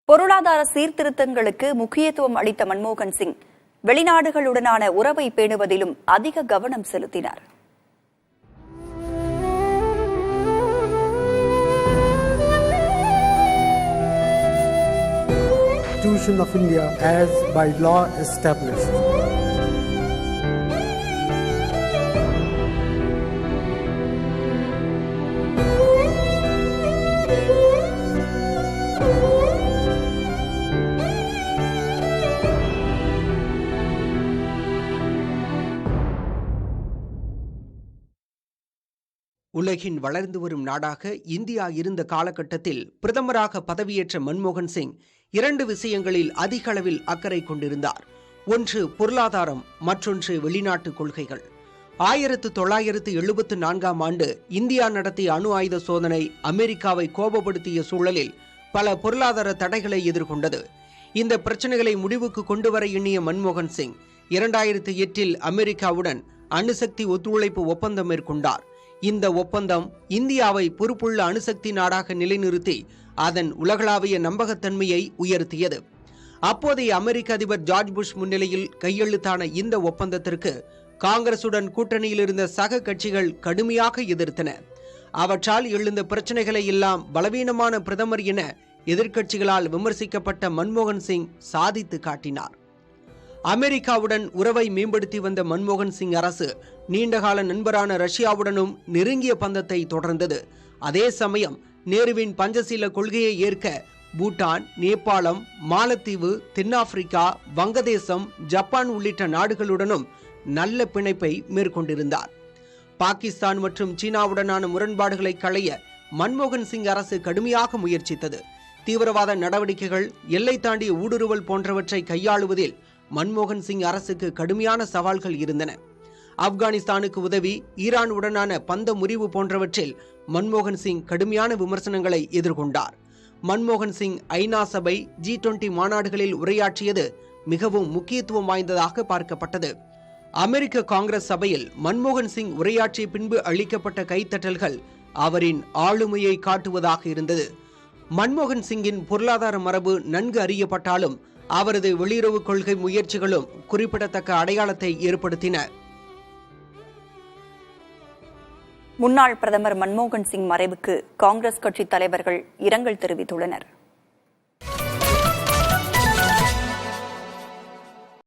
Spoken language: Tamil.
பொருளாதார சீர்திருத்தங்களுக்கு முக்கியத்துவம் அளித்த மன்மோகன் சிங் வெளிநாடுகளுடனான உறவை பேணுவதிலும் அதிக கவனம் செலுத்தினார். Constitution of India as by law established. உலகின் வளர்ந்து வரும் நாடாக இந்தியா இருந்த காலகட்டத்தில் பிரதமராக பதவியேற்ற மன்மோகன் சிங் 2 விஷயங்களில் அதிக அளவில் அக்கறை கொண்டிருந்தார். ஒன்று பொருளாதாரம், மற்றொன்று வெளிநாட்டு கொள்கைகள். 1974ஆம் ஆண்டு இந்தியா நடத்திய அணு ஆயுத சோதனை அமெரிக்காவை கோபப்படுத்திய சூழலில் பல பொருளாதார தடைகளை எதிர்கொண்டது. இந்த பிரச்சனைகளை முடிவுக்கு கொண்டு வர எண்ணிய மன்மோகன் சிங் 2008இல் அமெரிக்காவுடன் அணுசக்தி ஒத்துழைப்பு ஒப்பந்தம் மேற்கொண்டார். இந்த ஒப்பந்தம் இந்தியாவை பொறுப்புள்ள அணுசக்தி நாடாக நிலைநிறுத்தி அதன் உலகளாவிய நம்பகத்தன்மையை உயர்த்தியது. அப்போதைய அமெரிக்க அதிபர் ஜார்ஜ் புஷ் முன்னிலையில் கையெழுத்தான இந்த ஒப்பந்தத்திற்கு காங்கிரசுடன் கூட்டணியில் இருந்த சக கட்சிகள் கடுமையாக எதிர்த்தன. அவற்றால் எழுந்த பிரச்சனைகளை எல்லாம் பலவீனமான பிரதமர் என எதிர்க்கட்சிகளால் விமர்சிக்கப்பட்ட மன்மோகன் சிங் சாதித்து காட்டினார். அமெரிக்காவுடன் உறவை மேம்படுத்தி வந்த மன்மோகன் சிங் அரசு நீண்டகால நண்பரான ரஷ்யாவுடனும் நெருங்கிய பந்தத்தை தொடர்ந்தது. அதே சமயம் நேருவின் பஞ்சசீல கொள்கையை ஏற்க பூட்டான், நேபாளம், மாலத்தீவு, தென்னாப்பிரிக்கா, வங்கதேசம், ஜப்பான் உள்ளிட்ட நாடுகளுடனும் நல்ல பிணைப்பை மேற்கொண்டிருந்தார். பாகிஸ்தான் மற்றும் சீனாவுடனான முரண்பாடுகளை களைய மன்மோகன் சிங் அரசு கடுமையாக முயற்சித்தது. தீவிரவாத நடவடிக்கைகள், எல்லை தாண்டிய ஊடுருவல் போன்றவற்றை கையாளுவதில் மன்மோகன் சிங் அரசுக்கு கடுமையான சவால்கள் இருந்தன. ஆப்கானிஸ்தானுக்கு உதவி, ஈரான் உடனான பந்த முறிவு போன்றவற்றில் மன்மோகன் சிங் கடுமையான விமர்சனங்களை எதிர்கொண்டார். மன்மோகன் சிங் ஐநா சபை, G20 மாநாடுகளில் உரையாற்றியது மிகவும் முக்கியத்துவம் வாய்ந்ததாக பார்க்கப்பட்டது. அமெரிக்க காங்கிரஸ் சபையில் மன்மோகன் சிங் உரையாற்றிய பின்பு அளிக்கப்பட்ட கைத்தட்டல்கள் அவரின் ஆளுமையை காட்டுவதாக இருந்தது. மன்மோகன் சிங்கின் பொருளாதார மரபு நன்கு அறியப்பட்டாலும் அவரது வெளியுறவு கொள்கை முயற்சிகளும் குறிப்பிடத்தக்க அடையாளத்தை ஏற்படுத்தின. முன்னாள் பிரதமர் மன்மோகன் சிங் மறைவுக்கு காங்கிரஸ் கட்சி தலைவர்கள் இரங்கல் தெரிவித்துள்ளனர்.